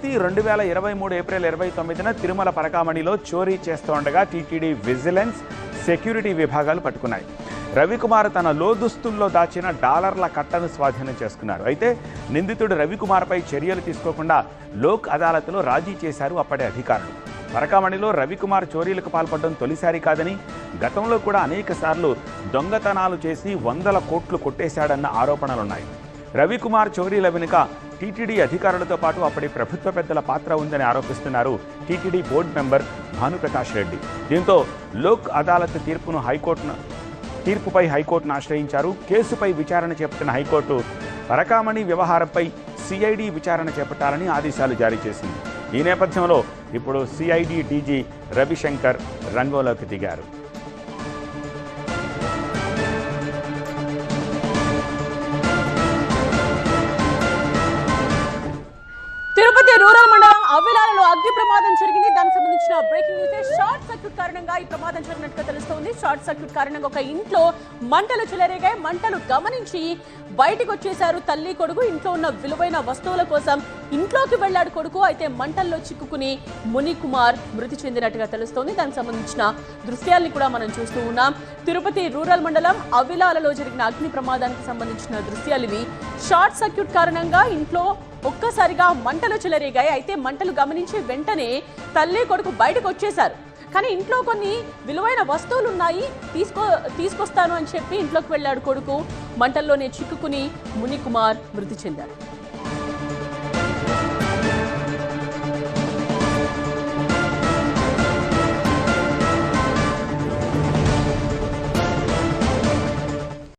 వ్యక్తి 2023 ఏప్రిల్ 29న తిరుమల పరకామణిలో చోరీ చేస్తూ ఉండగా టీటీడీ విజిలెన్స్, సెక్యూరిటీ విభాగాలు పట్టుకున్నాయి. రవికుమార్ తన లోదుస్తుల్లో దాచిన డాలర్ల కట్టను స్వాధీనం చేసుకున్నారు. అయితే నిందితుడు రవికుమార్పై చర్యలు తీసుకోకుండా లోక్ అదాలత్లో రాజీ చేశారు అప్పటి అధికారులు. పరకామణిలో రవికుమార్ చోరీలకు పాల్పడడం తొలిసారి కాదని, గతంలో కూడా అనేక సార్లు దొంగతనాలు చేసి 100 కోట్లు కొట్టేశాడన్న ఆరోపణలున్నాయి. రవికుమార్ చోరీల వెనుక టీటీడీ అధికారులతో పాటు అప్పటి ప్రభుత్వ పెద్దల పాత్ర ఉందని ఆరోపిస్తున్నారు TTD board member Bhanuprakash Reddy. దీంతో లోక్ అదాలత్ తీర్పుపై హైకోర్టును ఆశ్రయించారు. కేసుపై విచారణ చేపట్టిన హైకోర్టు పరకామణి వ్యవహారంపై సిఐడి విచారణ చేపట్టాలని ఆదేశాలు జారీ చేసింది. ఈ నేపథ్యంలో ఇప్పుడు సిఐడి డీజీ రవిశంకర్ రంగంలోకి దిగారు. తిరుపతి రూరల్ మండలం అవిలాలలో అగ్ని ప్రమాదం జరిగింది. దానికి సంబంధించిన బ్రేకింగ్ న్యూస్. షార్ట్ సర్క్యూట్ కారణంగా ఈ ప్రమాదం జరిగినట్టుగా తెలుస్తోంది. షార్ట్ సర్క్యూట్ కారణంగా ఒక ఇంట్లో మంటలు చెలరేగాయి. మంటలు గమనించి బయటకు వచ్చేశారు తల్లి కొడుకు. ఇంట్లో ఉన్న విలువైన వస్తువుల కోసం ఇంట్లోకి వెళ్లాడు కొడుకు. అయితే మంటల్లో చిక్కుకుని మునికుమార్ మృతి చెందినట్టుగా తెలుస్తోంది. దానికి సంబంధించిన దృశ్యాల్ని కూడా మనం చూస్తూ ఉన్నాం. తిరుపతి రూరల్ మండలం అవిలాలలో జరిగిన అగ్ని ప్రమాదానికి సంబంధించిన దృశ్యాలు ఇవి. షార్ట్ సర్క్యూట్ కారణంగా ఇంట్లో ఒక్కసారిగా మంటలు చెలరేగాయి. అయితే మంటలు గమనించి వెంటనే తల్లి కొడుకు బయటకు వచ్చేశారు. కానీ ఇంట్లో కొన్ని విలువైన వస్తువులు ఉన్నాయి, తీసుకొస్తాను అని చెప్పి ఇంట్లోకి వెళ్ళాడు కొడుకు. మంటల్లోనే చిక్కుకుని మునికుమార్ మృతి చెందారు.